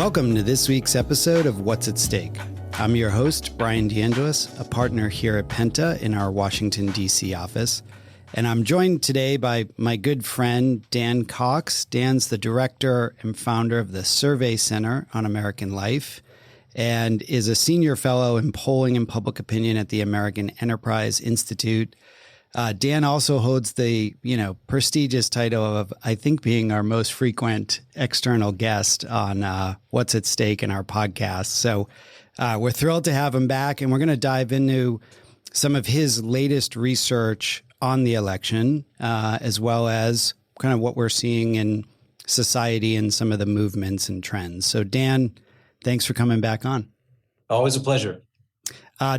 Welcome to this week's episode of What's at Stake. I'm your host, Bryan and Daniel, a partner here at Penta in our Washington, D.C. office. And I'm joined today by my good friend, Dan Cox. Dan's the director and founder of the Survey Center on American Life and is a senior fellow in polling and public opinion at the American Enterprise Institute. Dan also holds the, prestigious title of, I think, being our most frequent external guest on What's at Stake in our podcast. So we're thrilled to have him back, and we're going to dive into some of his latest research on the election, as well as kind of what we're seeing in society and some of the movements and trends. So Dan, thanks for coming back on. Always a pleasure.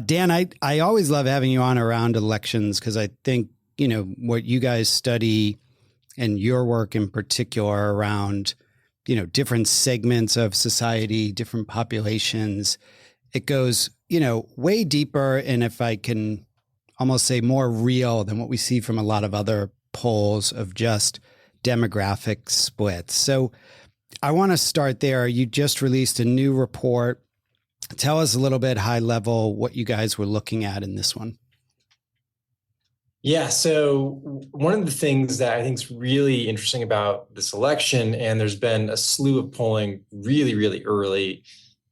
Dan, I always love having you on around elections because I think, what you guys study and your work in particular around, different segments of society, different populations, it goes, way deeper. And if I can almost say more real than what we see from a lot of other polls of just demographic splits. So I want to start there. You just released a new report. Tell us a little bit high level what you guys were looking at in this one. Yeah, so one of the things that I think is really interesting about this election, and there's been a slew of polling really, really early,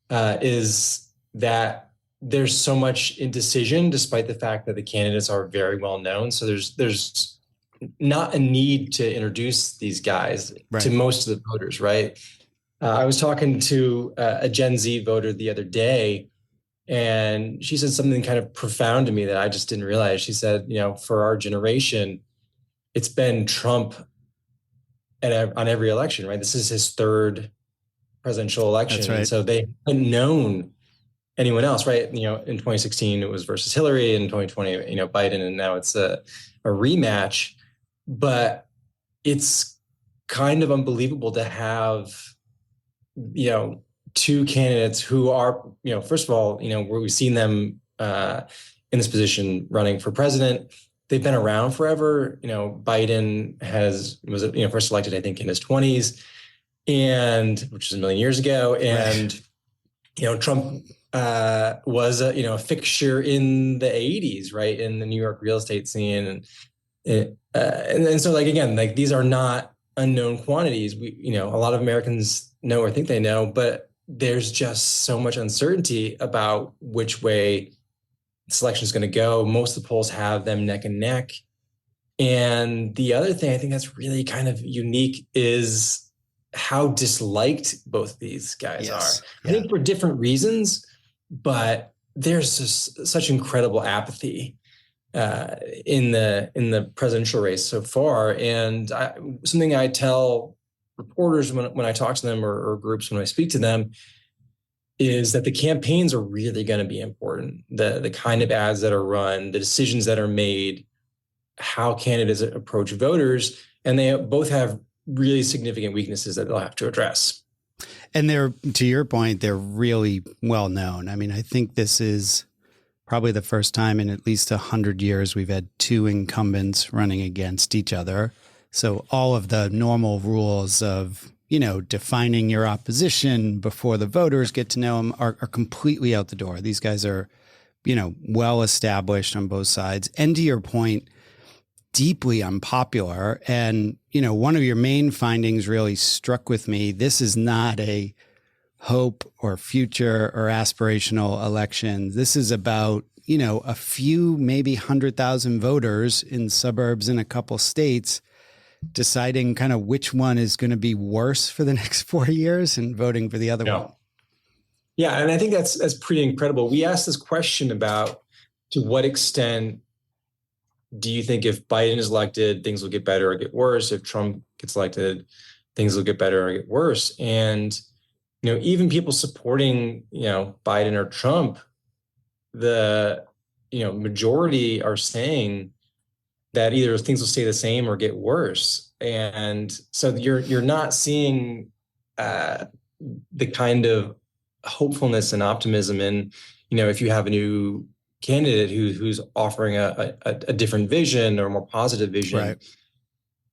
is that there's so much indecision despite the fact that the candidates are very well known. So there's not a need to introduce these guys to most of the voters, right? I was talking to a Gen Z voter the other day, and she said something kind of profound to me that I just didn't realize. She said, for our generation, it's been Trump on every election, right? This is his third presidential election. That's right. And so they haven't known anyone else, right? In 2016, it was versus Hillary. In 2020, Biden, and now it's a rematch. But it's kind of unbelievable to have two candidates who are, first of all, where we've seen them in this position running for president. They've been around forever. Biden was first elected, I think, in his 20s, and which is a million years ago. And, Trump was a fixture in the 80s, right, in the New York real estate scene. And so, again, these are not unknown quantities. A lot of Americans know or think they know, but there's just so much uncertainty about which way this election is going to go. Most of the polls have them neck and neck. And the other thing I think that's really kind of unique is how disliked both these guys are. I think for different reasons, but there's just such incredible apathy in the presidential race so far. And something I tell reporters when I talk to them or groups when I speak to them is that the campaigns are really going to be important. The kind of ads that are run, the decisions that are made, how candidates approach voters, and they both have really significant weaknesses that they'll have to address. And to your point, they're really well known. I mean, I think this is probably the first time in at least 100 years we've had two incumbents running against each other. So all of the normal rules of, defining your opposition before the voters get to know them are completely out the door. These guys are, well established on both sides. And to your point, deeply unpopular. And, one of your main findings really struck with me. This is not a hope or future or aspirational election. This is about, a few, maybe 100,000 voters in suburbs in a couple states deciding kind of which one is going to be worse for the next 4 years and voting for the other one. Yeah. And I think that's pretty incredible. We asked this question about to what extent do you think if Biden is elected, things will get better or get worse? If Trump gets elected, things will get better or get worse. And, even people supporting, Biden or Trump, the, majority are saying that either things will stay the same or get worse. And so you're not seeing the kind of hopefulness and optimism in, if you have a new candidate who's offering a different vision or a more positive vision. Right.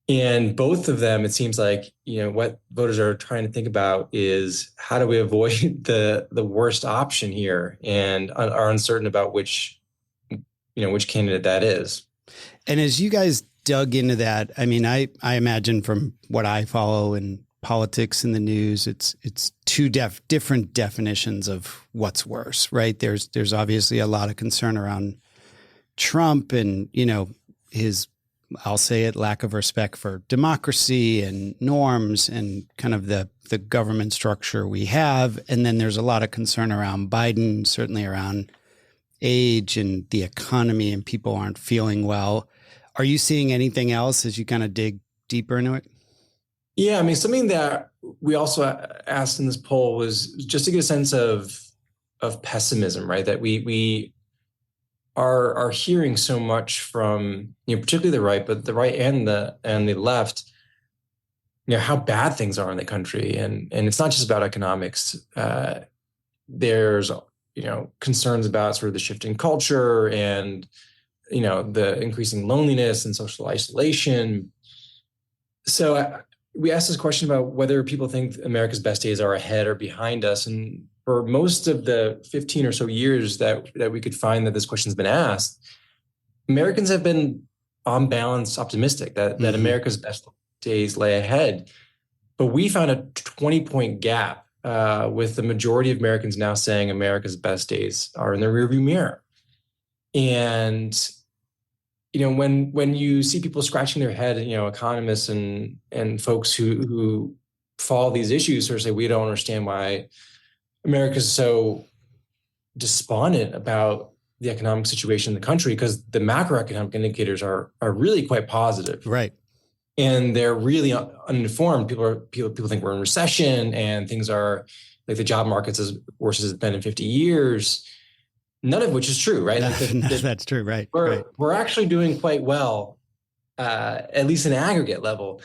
And both of them, it seems like, what voters are trying to think about is how do we avoid the worst option here, and are uncertain about which candidate that is. And as you guys dug into that, I mean, I imagine from what I follow in politics in the news, it's two different definitions of what's worse, right? There's obviously a lot of concern around Trump and, his, I'll say it, lack of respect for democracy and norms and kind of the government structure we have. And then there's a lot of concern around Biden, certainly around age and the economy, and people aren't feeling well. Are you seeing anything else as you kind of dig deeper into it? Yeah, I mean, something that we also asked in this poll was just to get a sense of pessimism, right? That we are hearing so much from, particularly the right, but the right and the left, how bad things are in the country, and it's not just about economics. There's concerns about sort of the shifting culture and the increasing loneliness and social isolation. So we asked this question about whether people think America's best days are ahead or behind us. And for most of the 15 or so years that we could find that this question's been asked, Americans have been on balance optimistic that America's best days lay ahead. But we found a 20-point gap with the majority of Americans now saying America's best days are in the rearview mirror. And when you see people scratching their head, economists and folks who follow these issues sort of say, we don't understand why America's so despondent about the economic situation in the country, because the macroeconomic indicators are really quite positive. Right. And they're really uninformed. People think we're in recession and things are like the job market's as worse as it's been in 50 years. None of which is true, right? That's true, right? We're actually doing quite well, at least in aggregate level.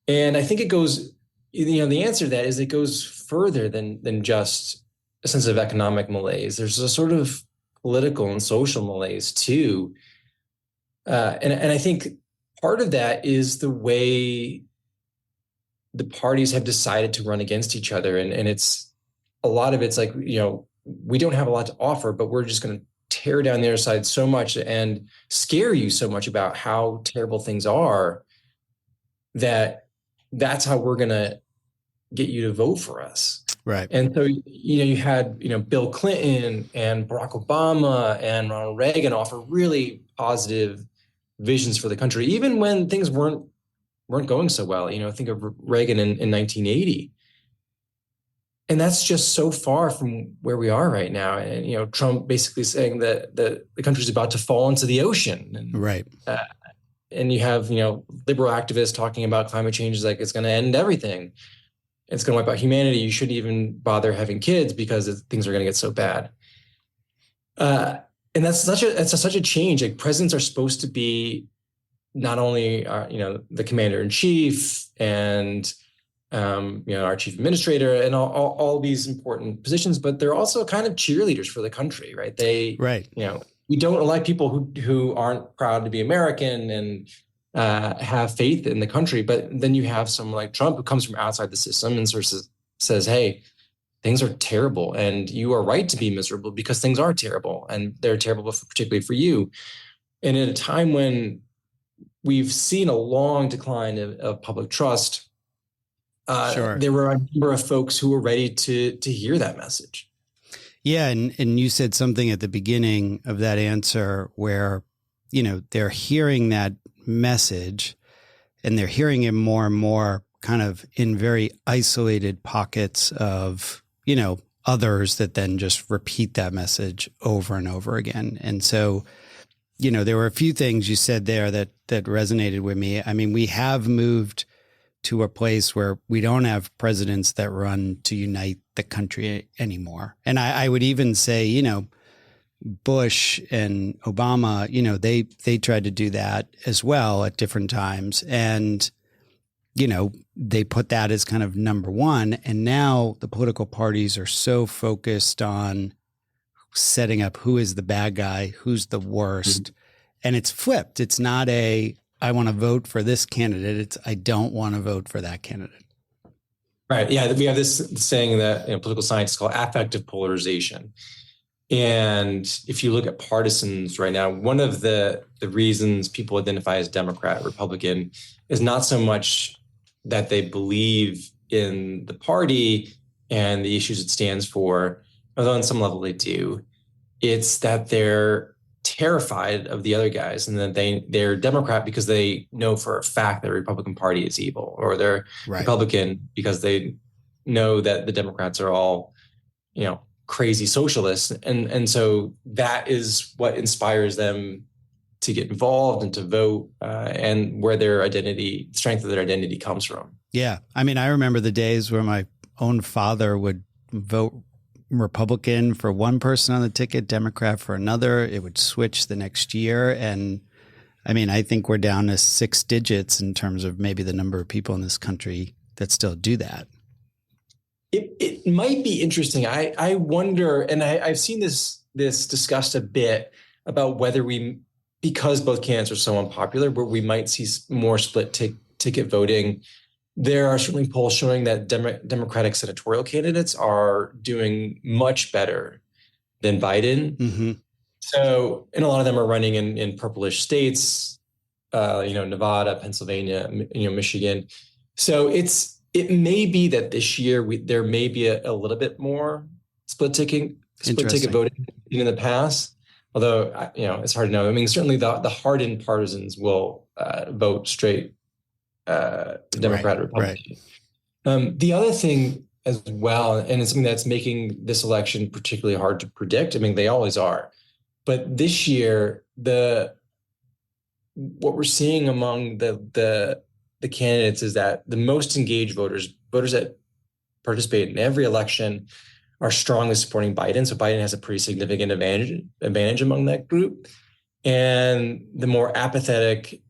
And I think it goes, the answer to that is it goes further than just a sense of economic malaise. There's a sort of political and social malaise too. And I think part of that is the way the parties have decided to run against each other. And it's a lot of it's like, we don't have a lot to offer, but we're just going to tear down the other side so much and scare you so much about how terrible things are that's how we're going to get you to vote for us. Right. And so, you had, Bill Clinton and Barack Obama and Ronald Reagan offer really positive visions for the country, even when things weren't going so well. Think of Reagan in 1980. And that's just so far from where we are right now. And, Trump basically saying that the country's about to fall into the ocean. And, right. And you have, liberal activists talking about climate change like it's going to end everything. It's going to wipe out humanity. You shouldn't even bother having kids because things are going to get so bad. And that's such a change. Like, presidents are supposed to be not only, the commander in chief and, our chief administrator and all these important positions, but they're also kind of cheerleaders for the country, right? We don't elect people who aren't proud to be American and have faith in the country. But then you have someone like Trump who comes from outside the system and sort of says, hey, things are terrible and you are right to be miserable because things are terrible and they're terrible particularly for you. And at a time when we've seen a long decline of public trust, sure. There were a number of folks who were ready to hear that message. Yeah. And you said something at the beginning of that answer where, they're hearing that message and they're hearing it more and more kind of in very isolated pockets of, others that then just repeat that message over and over again. And so, there were a few things you said there that resonated with me. I mean, we have moved to a place where we don't have presidents that run to unite the country anymore. And I would even say, Bush and Obama, they tried to do that as well at different times. And, they put that as kind of number one. And now the political parties are so focused on setting up who is the bad guy, who's the worst. Mm-hmm. And it's flipped. It's not I want to vote for this candidate. It's I don't want to vote for that candidate. Right. Yeah. We have this saying that political science is called affective polarization. And if you look at partisans right now, one of the reasons people identify as Democrat, Republican is not so much that they believe in the party and the issues it stands for, although on some level they do. It's that they're terrified of the other guys, and that they're Democrat because they know for a fact the Republican Party is evil, or they're Republican because they know that the Democrats are all, crazy socialists, and so that is what inspires them to get involved and to vote, and where their strength of their identity comes from. Yeah, I mean, I remember the days where my own father would vote Republican for one person on the ticket, Democrat for another. It would switch the next year. And I mean, I think we're down to 6 digits in terms of maybe the number of people in this country that still do that. It might be interesting. I wonder, and I've seen this discussed a bit about whether because both candidates are so unpopular, where we might see more split ticket voting. There are certainly polls showing that Democratic senatorial candidates are doing much better than Biden. Mm-hmm. So, and a lot of them are running in purplish states, Nevada, Pennsylvania, Michigan. So it may be that this year there may be a little bit more split ticket voting in the past. Although, it's hard to know. I mean, certainly the hardened partisans will vote straight Democrat or Republican. Right. The other thing as well, and it's something that's making this election particularly hard to predict. I mean, they always are, but this year, what we're seeing among the candidates is that the most engaged voters that participate in every election, are strongly supporting Biden. So Biden has a pretty significant advantage among that group, and the more apathetic,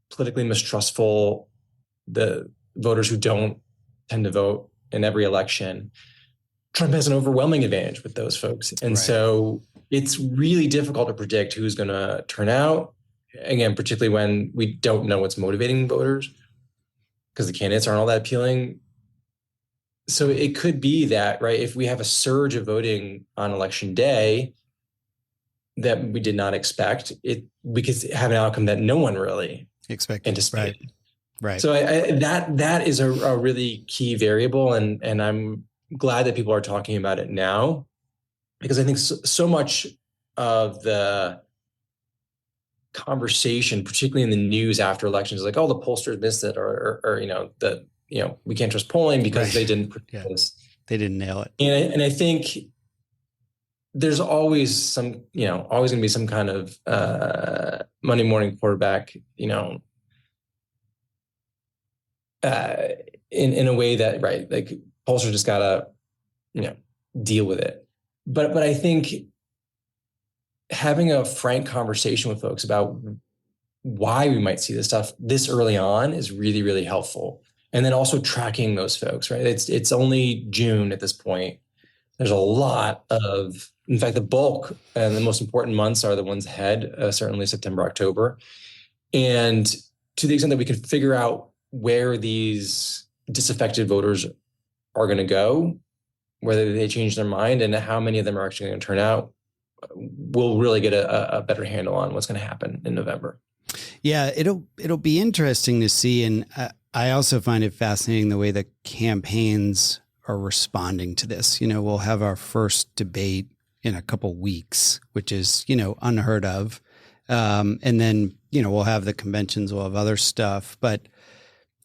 politically mistrustful, the voters who don't tend to vote in every election, Trump has an overwhelming advantage with those folks. And so it's really difficult to predict who's going to turn out, again, particularly when we don't know what's motivating voters, because the candidates aren't all that appealing. So it could be that, right, if we have a surge of voting on election day that we did not expect, we could have an outcome that no one really anticipated. Right. So that is a really key variable, and I'm glad that people are talking about it now, because I think so much of the conversation, particularly in the news after elections, is like, oh, the pollsters missed it, or we can't trust polling because they didn't predict this. They didn't nail it. And I think there's always always going to be some kind of Monday morning quarterback, in a way that, like pollsters just gotta, deal with it. But I think having a frank conversation with folks about why we might see this stuff this early on is really, really helpful. And then also tracking those folks, right? It's only June at this point. There's a lot of, in fact, the bulk and the most important months are the ones ahead, certainly September, October. And to the extent that we can figure out where these disaffected voters are going to go, whether they change their mind and how many of them are actually going to turn out, we'll really get a better handle on what's going to happen in November. Yeah, it'll be interesting to see. And I also find it fascinating the way the campaigns are responding to this. We'll have our first debate in a couple weeks, which is, unheard of. And then, we'll have the conventions, we'll have other stuff. But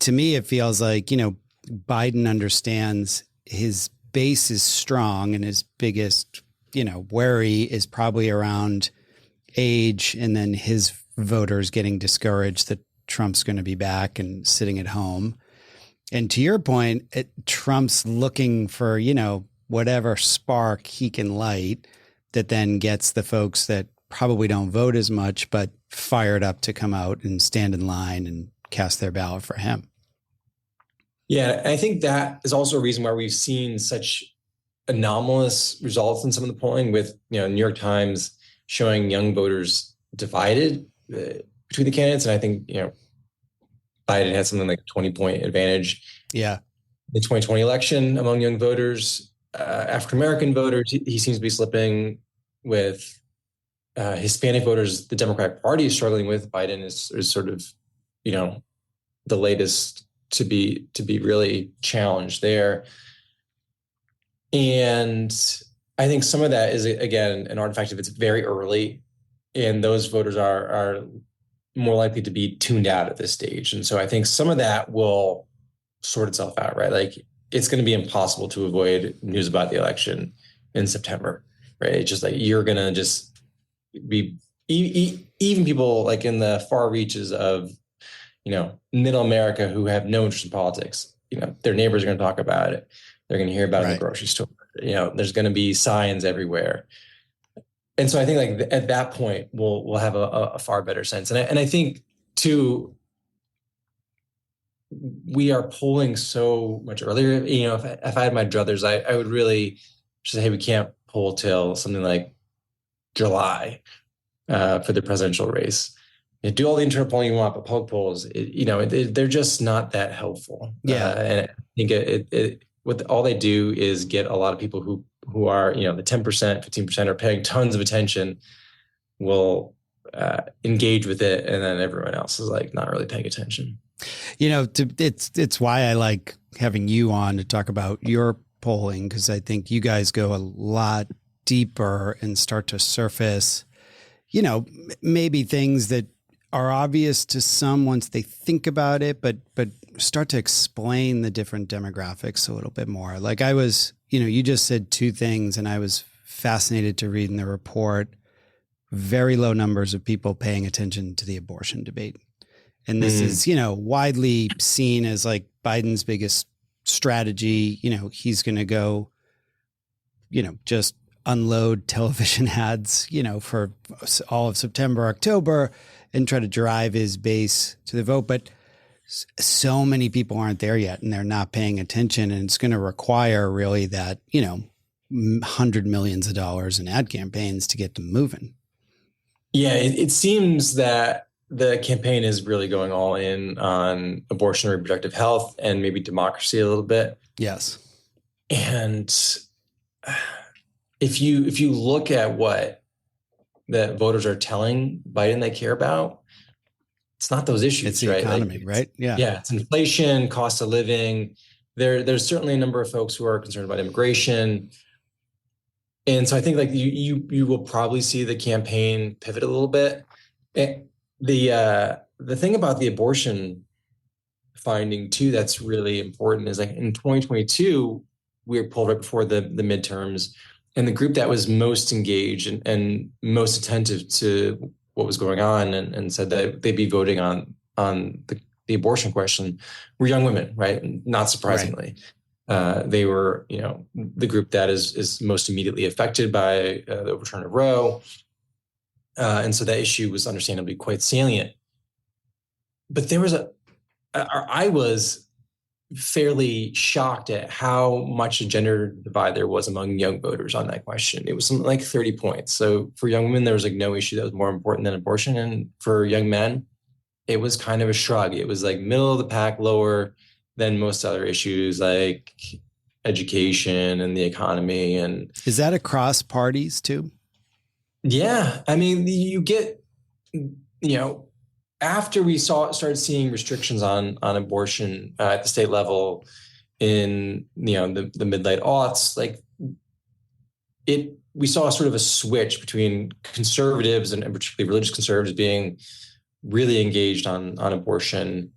to me, it feels like, Biden understands his base is strong, and his biggest, worry is probably around age, and then his voters getting discouraged that Trump's going to be back and sitting at home. And to your point, Trump's looking for, whatever spark he can light that then gets the folks that probably don't vote as much, but fired up to come out and stand in line and cast their ballot for him. Yeah, I think that is also a reason why we've seen such anomalous results in some of the polling, with New York Times showing young voters divided between the candidates. And I think Biden had something like a 20-point advantage. Yeah. The 2020 election among young voters, African-American voters, he seems to be slipping with Hispanic voters. The Democratic Party is struggling with. Biden is sort of, the latest to be really challenged there. And I think some of that is, again, an artifact of it's very early, and those voters are more likely to be tuned out at this stage. And so I think some of that will sort itself out, right? Like, it's going to be impossible to avoid news about the election in September, right? It's just like you're going to just be even people like in the far reaches of, middle America who have no interest in politics. Their neighbors are going to talk about it. They're going to hear about it in the grocery store. There's going to be signs everywhere. And so I think like at that point we'll have a far better sense. And I think too, we are polling so much earlier. If I had my druthers, I would really say, hey, we can't poll till something like July for the presidential race. Do all the internal polling you want, but public polls, they're just not that helpful. Yeah, and I think what all they do is get a lot of people who are, the 10%, 15% are paying tons of attention, will engage with it, and then everyone else is like not really paying attention. It's why I like having you on to talk about your polling, because I think you guys go a lot deeper and start to surface, maybe things that are obvious to some once they think about it, but start to explain the different demographics a little bit more. Like I was, you just said two things, and I was fascinated to read in the report, very low numbers of people paying attention to the abortion debate. And this is, widely seen as like Biden's biggest strategy. He's going to go, just unload television ads, for all of September, October, and try to drive his base to the vote. But so many people aren't there yet, and they're not paying attention. And it's going to require really that, $100 million in ad campaigns to get them moving. Yeah, it seems that the campaign is really going all in on abortion and reproductive health and maybe democracy a little bit. Yes. And if you look at what the voters are telling Biden they care about, it's not those issues. It's the right? economy, right? Yeah. Yeah. It's inflation, cost of living. There's certainly a number of folks who are concerned about immigration. And so I think like you will probably see the campaign pivot a little bit. The thing about the abortion finding too that's really important is like in 2022, we were polled right before the midterms, and the group that was most engaged and most attentive to what was going on and said that they'd be voting on the abortion question were young women, right? Not surprisingly. Right. They were, the group that is most immediately affected by the overturn of Roe. And so that issue was understandably quite salient. But there was I was fairly shocked at how much a gender divide there was among young voters on that question. It was something like 30 points. So for young women, there was like no issue that was more important than abortion. And for young men, it was kind of a shrug. It was like middle of the pack, lower than most other issues like education and the economy. And is that across parties too? Yeah. I mean, you get, after we started seeing restrictions on abortion at the state level in, the mid-late aughts, we saw sort of a switch between conservatives and particularly religious conservatives being really engaged on abortion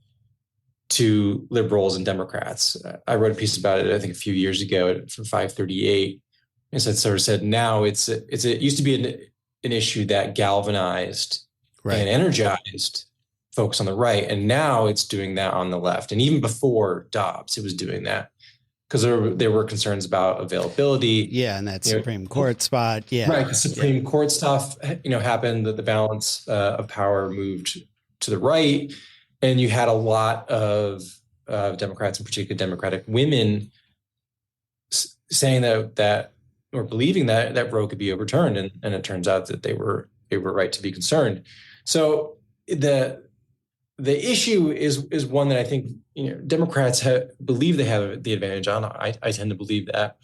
to liberals and Democrats. I wrote a piece about it, I think a few years ago for 538. And so it sort of said now it used to be an issue that galvanized and energized folks on the right. And now it's doing that on the left. And even before Dobbs, it was doing that because there were concerns about availability. Yeah. And that Supreme Court spot. Yeah. Right. The Supreme Court stuff, happened, that the balance of power moved to the right. And you had a lot of Democrats, in particular Democratic women, saying that or believing that Roe could be overturned. And it turns out that they were right to be concerned. So the issue is one that I think Democrats believe they have the advantage on. I tend to believe that,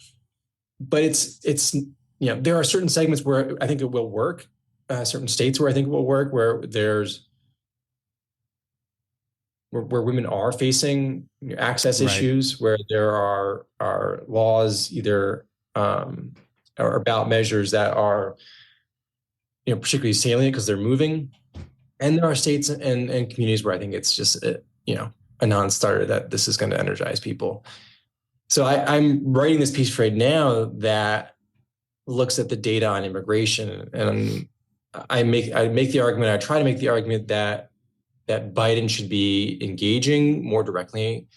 but it's there are certain segments where I think it will work, certain states where I think it will work, where women are facing access issues, where there are laws either or about measures that are particularly salient because they're moving. And there are states and communities where I think it's just a non-starter that this is going to energize people. So I'm writing this piece right now that looks at the data on immigration, and I make the argument. I try to make the argument that Biden should be engaging more directly.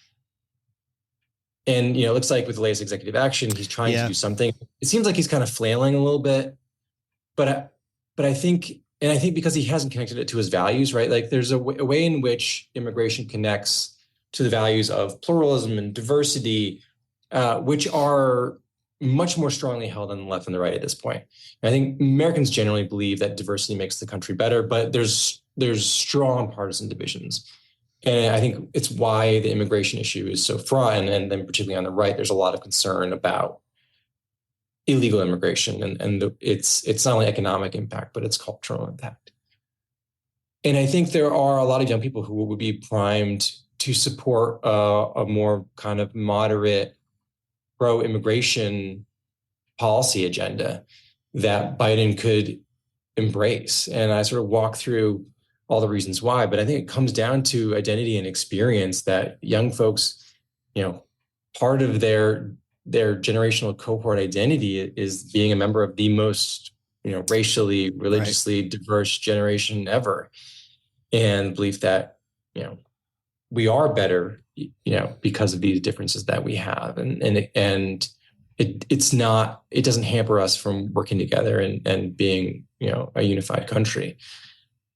And it looks like with the latest executive action, he's trying to do something. It seems like he's kind of flailing a little bit, but I think. And I think because he hasn't connected it to his values, right? Like there's a way in which immigration connects to the values of pluralism and diversity, which are much more strongly held on the left and the right at this point. And I think Americans generally believe that diversity makes the country better, but there's strong partisan divisions. And I think it's why the immigration issue is so fraught. And then particularly on the right, there's a lot of concern about illegal immigration and it's not only economic impact, but it's cultural impact. And I think there are a lot of young people who would be primed to support a more kind of moderate pro-immigration policy agenda that Biden could embrace. And I sort of walk through all the reasons why, but I think it comes down to identity and experience that young folks, part of their generational cohort identity is being a member of the most, racially, religiously diverse generation ever. And the belief that, we are better, because of these differences that we have. And it doesn't hamper us from working together and being, a unified country.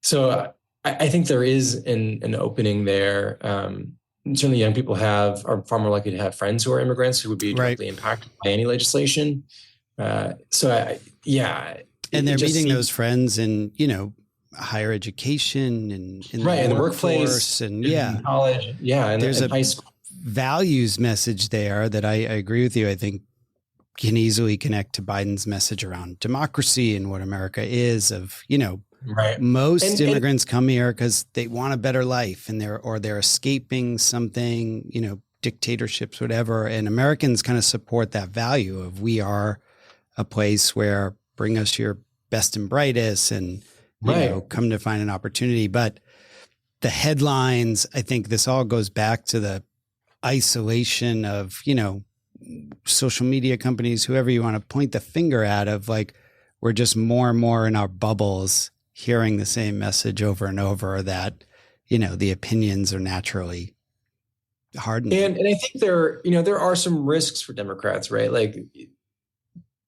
So I think there is an opening there. Certainly young people are far more likely to have friends who are immigrants who would be directly impacted by any legislation. And they're meeting those friends in, higher education and in the workplace and college. And there's high school. Values message there that I agree with you. I think can easily connect to Biden's message around democracy and what America is of, most immigrants come here because they want a better life and they're escaping something, dictatorships, whatever. And Americans kind of support that value of we are a place where bring us your best and brightest and, come to find an opportunity. But the headlines, I think this all goes back to the isolation of, social media companies, whoever you want to point the finger at of like, we're just more and more in our bubbles hearing the same message over and over that, the opinions are naturally hardened. And I think there are some risks for Democrats, right? Like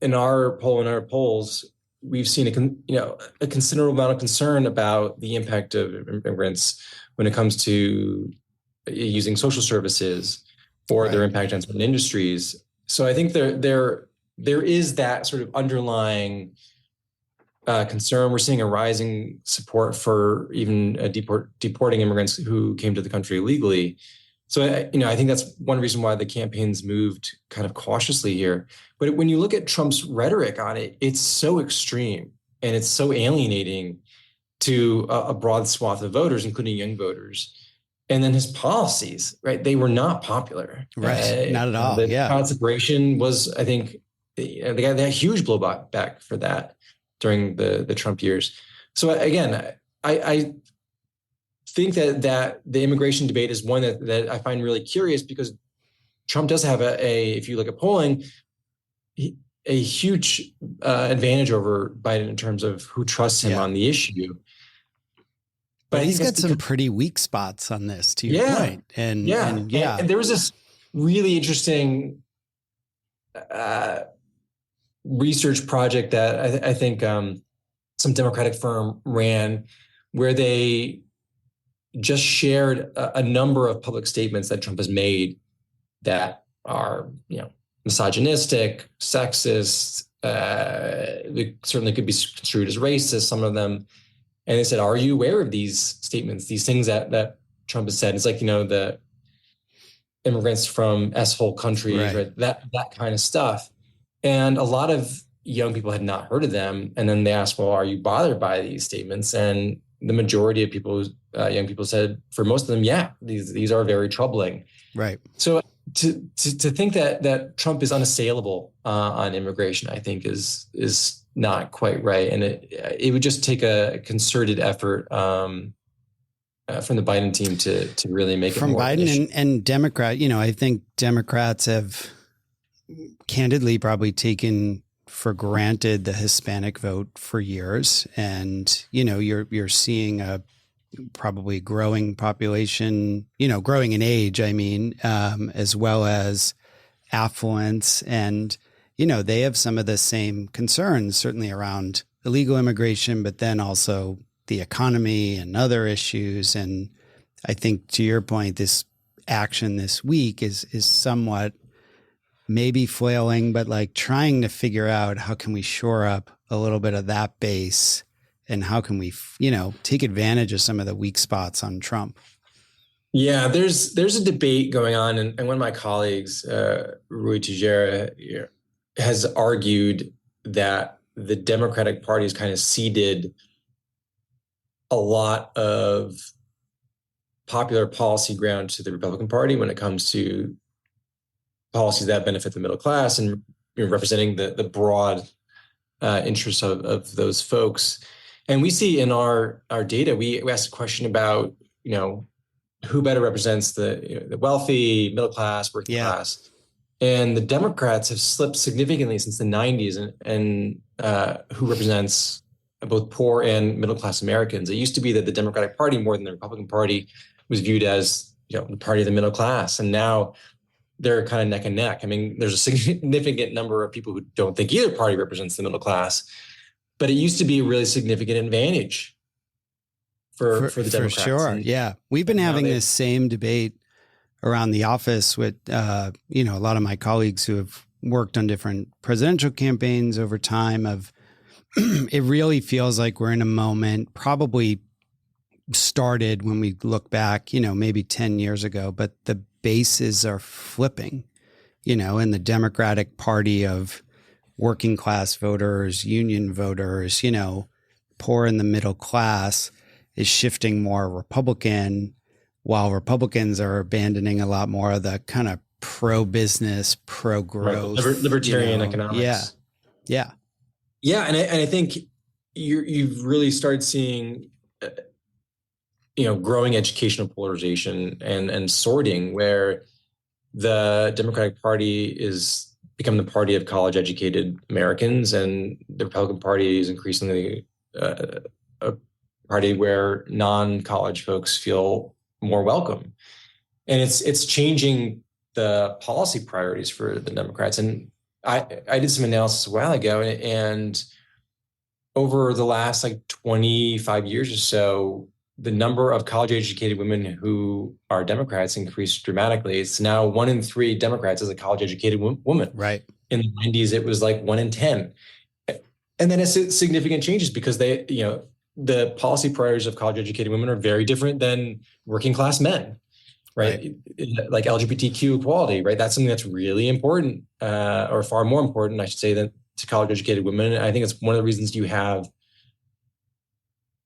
in our polls, we've seen a considerable amount of concern about the impact of immigrants when it comes to using social services or their impact on certain industries. So I think there is that sort of underlying concern. We're seeing a rising support for even deporting immigrants who came to the country illegally. So, I think that's one reason why the campaign's moved kind of cautiously here. But when you look at Trump's rhetoric on it, it's so extreme and it's so alienating to a broad swath of voters, including young voters. And then his policies, right? They were not popular. Right. Not at all. The child separation was, I think, they got a huge blowback back for that during the Trump years. So again, I think that the immigration debate is one that I find really curious because Trump does have if you look at polling, a huge advantage over Biden in terms of who trusts him on the issue. But he's got some pretty weak spots on this, to your point. And there was this really interesting research project that I think some Democratic firm ran where they just shared a number of public statements that Trump has made that are, misogynistic, sexist, they certainly could be construed as racist, some of them. And they said, are you aware of these statements, these things that Trump has said. It's like, the immigrants from S-hole countries, right? That kind of stuff. And a lot of young people had not heard of them. And then they asked, well, are you bothered by these statements? And the majority of people, young people said, for most of them, yeah, these are very troubling. Right. So to think that Trump is unassailable on immigration, I think is not quite right. And it would just take a concerted effort from the Biden team to really make it from more Biden and Democrat. I think Democrats have candidly probably taken for granted the Hispanic vote for years. And, you're seeing a probably growing population, growing in age, as well as affluence. And, they have some of the same concerns, certainly around illegal immigration, but then also the economy and other issues. And I think, to your point, this action this week is somewhat maybe flailing, but like trying to figure out how can we shore up a little bit of that base, and how can we, take advantage of some of the weak spots on Trump. Yeah, there's a debate going on, and one of my colleagues, Rui Teixeira, has argued that the Democratic Party has kind of ceded a lot of popular policy ground to the Republican Party when it comes to policies that benefit the middle class and representing the broad interests of those folks. And we see in our data, we asked a question about, who better represents the wealthy, middle class, working class. And the Democrats have slipped significantly since the 90s and who represents both poor and middle class Americans. It used to be that the Democratic Party, more than the Republican Party, was viewed as, the party of the middle class. And now they're kind of neck and neck. I mean, there's a significant number of people who don't think either party represents the middle class, but it used to be a really significant advantage for the Democrats. For sure. Yeah. We've been having this same debate around the office with, a lot of my colleagues who have worked on different presidential campaigns over time of, it really feels like we're in a moment, probably started when we look back, maybe 10 years ago, but the bases are flipping, in the Democratic Party of working class voters, union voters, poor in the middle class is shifting more Republican, while Republicans are abandoning a lot more of the kind of pro-business, pro-growth, libertarian economics. Yeah. And I think you've really started seeing, growing educational polarization and sorting, where the Democratic Party is become the party of college-educated Americans, and the Republican Party is increasingly a party where non-college folks feel more welcome. And it's changing the policy priorities for the Democrats. And I did some analysis a while ago, and over the last 25 years or so, the number of college-educated women who are Democrats increased dramatically. It's now 1 in 3 Democrats is a college-educated woman. Right. In the 90s, it was 1 in 10. And then it's significant changes because the policy priorities of college-educated women are very different than working-class men, right? Like LGBTQ equality, right? That's something that's really important, or far more important, I should say, than to college-educated women. And I think it's one of the reasons you have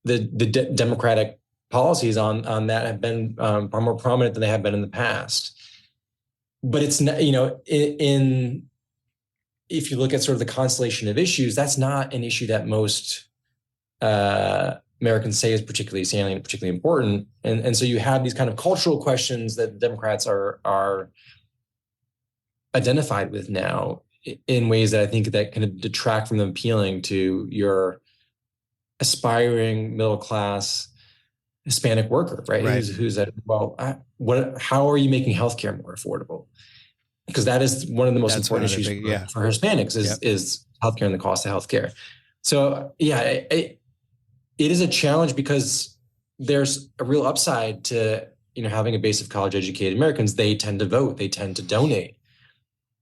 the Democratic policies on that have been far more prominent than they have been in the past. But it's not, if you look at sort of the constellation of issues, that's not an issue that most Americans say is particularly salient, particularly important. And so you have these kind of cultural questions that Democrats are identified with now in ways that I think that kind of detract from them appealing to your aspiring middle class Hispanic worker, right? Who's at, how are you making healthcare more affordable? Because that is one of the most important issues for Hispanics is healthcare and the cost of healthcare. So it is a challenge because there's a real upside to having a base of college educated Americans. They tend to vote, they tend to donate.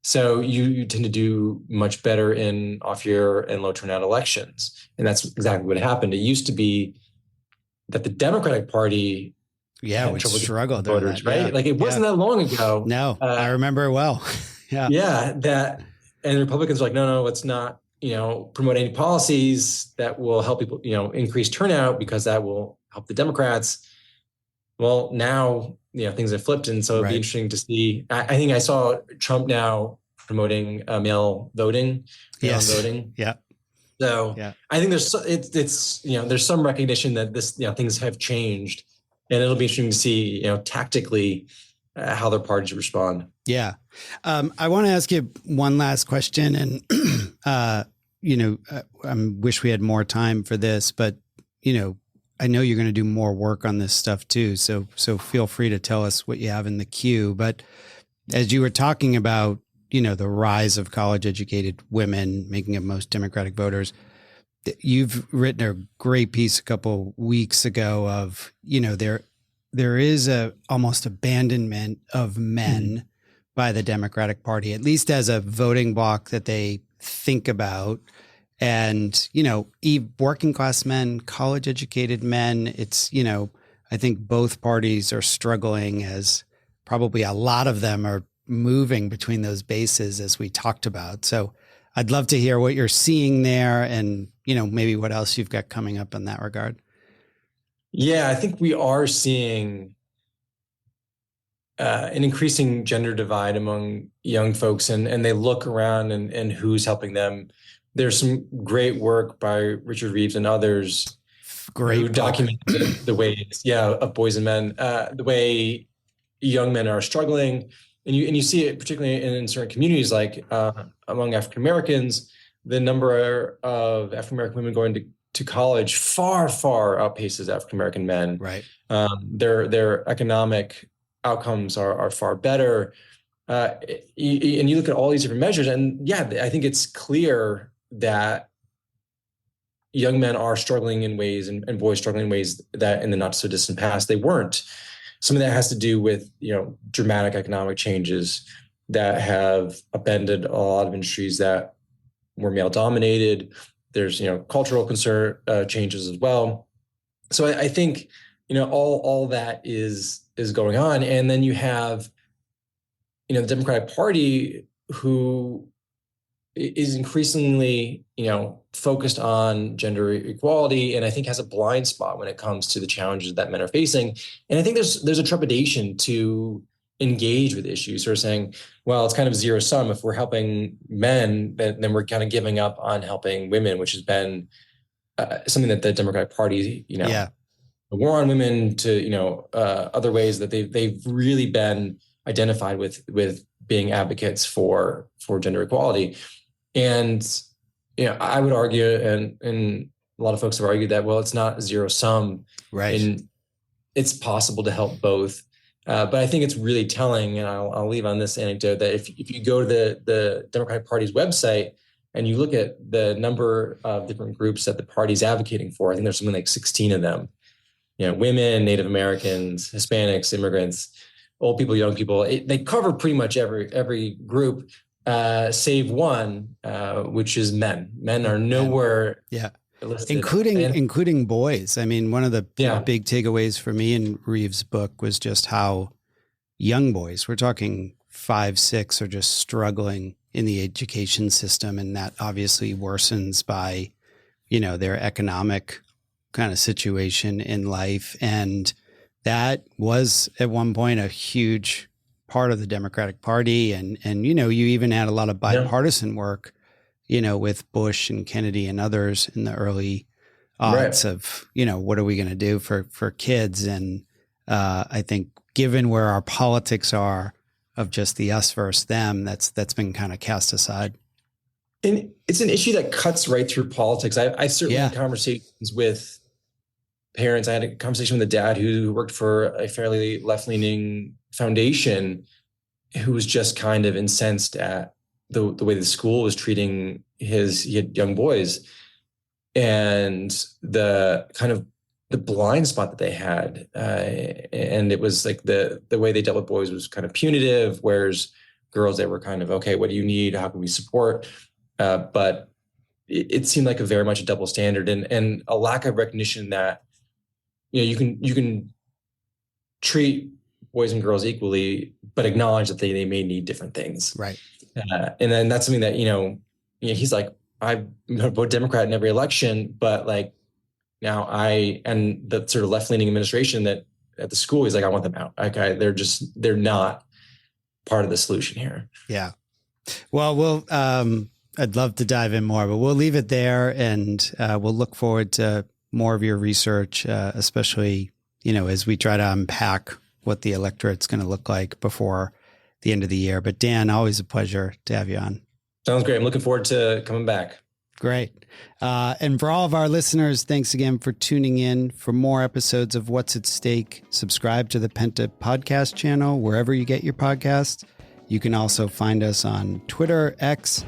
So you tend to do much better in off-year and low turnout elections. And that's exactly what happened. It used to be that the Democratic Party Yeah, had which trouble getting struggled during voters, that. Yeah. right? Like it wasn't that long ago. No, I remember well. Yeah. Yeah, and Republicans are like, no, let's not, promote any policies that will help people, increase turnout because that will help the Democrats. Well, now, things have flipped. And so it'd be interesting to see. I think I saw Trump now promoting mail voting, mail-in voting. Yeah. So I think there's some recognition that this, things have changed, and it'll be interesting to see, tactically how their parties respond. Yeah. I want to ask you one last question, and, I wish we had more time for this, but, I know you're going to do more work on this stuff too. So feel free to tell us what you have in the queue. But as you were talking about, the rise of college educated women making up most Democratic voters, you've written a great piece a couple weeks ago of, there is a almost abandonment of men by the Democratic Party, at least as a voting bloc that they think about. And, working class men, college educated men, it's, I think both parties are struggling, as probably a lot of them are moving between those bases, as we talked about. So I'd love to hear what you're seeing there, and, maybe what else you've got coming up in that regard. Yeah, I think we are seeing an increasing gender divide among young folks, and they look around and who's helping them. There's some great work by Richard Reeves and others who document the ways, of boys and men, the way young men are struggling. And you see it particularly in certain communities, like among African Americans, the number of African American women going to college far outpaces African American men. Right. Their economic outcomes are far better. And you look at all these different measures, and I think it's clear that young men are struggling in ways, and boys struggling in ways that in the not so distant past they weren't. Some of that has to do with, dramatic economic changes that have upended a lot of industries that were male dominated. There's, cultural concern changes as well. So I think, all that is going on. And then you have, the Democratic Party, who is increasingly, focused on gender equality, and I think has a blind spot when it comes to the challenges that men are facing. And I think there's a trepidation to engage with issues, sort of saying, well, it's kind of zero sum. If we're helping men, then we're kind of giving up on helping women, which has been something that the Democratic Party, the war on women, to other ways that they've really been identified with being advocates for gender equality. And, I would argue, and a lot of folks have argued that, well, it's not zero sum. Right. And it's possible to help both. But I think it's really telling, and I'll leave on this anecdote, that if you go to the Democratic Party's website and you look at the number of different groups that the party's advocating for, I think there's something like 16 of them. Women, Native Americans, Hispanics, immigrants, old people, young people. They cover pretty much every group, save one, which is men. Men are nowhere. Yeah. Including boys. I mean, one of the big takeaways for me in Reeves' book was just how young boys, we're talking 5, 6, are just struggling in the education system. And that obviously worsens by, their economic kind of situation in life. And that was at one point a huge part of the Democratic Party. And you even had a lot of bipartisan work, with Bush and Kennedy and others in the early aughts of, what are we going to do for kids? And I think given where our politics are of just the us versus them, that's been kind of cast aside. And it's an issue that cuts right through politics. I certainly had conversations with parents. I had a conversation with a dad who worked for a fairly left-leaning foundation, who was just kind of incensed at the way the school was treating he had young boys, and the kind of the blind spot that they had. And it was like the way they dealt with boys was kind of punitive, whereas girls, they were kind of, okay, what do you need? How can we support? But it seemed like very much a double standard, and a lack of recognition that, you can treat boys and girls equally, but acknowledge that they may need different things. Right. And then that's something that, he's like, I vote Democrat in every election, but like now and the sort of left-leaning administration that at the school, he's like, I want them out. Okay. They're not part of the solution here. Yeah. Well, I'd love to dive in more, but we'll leave it there, and we'll look forward to more of your research, especially, as we try to unpack what the electorate's going to look like before the end of the year. But Dan, always a pleasure to have you on. Sounds great. I'm looking forward to coming back. Great. And for all of our listeners, thanks again for tuning in. For more episodes of What's at Stake, subscribe to the Penta podcast channel wherever you get your podcasts. You can also find us on Twitter, X,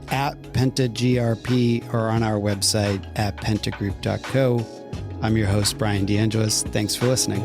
@PentaGRP, or on our website at pentagroup.co. I'm your host, Bryan DeAngelis. Thanks for listening.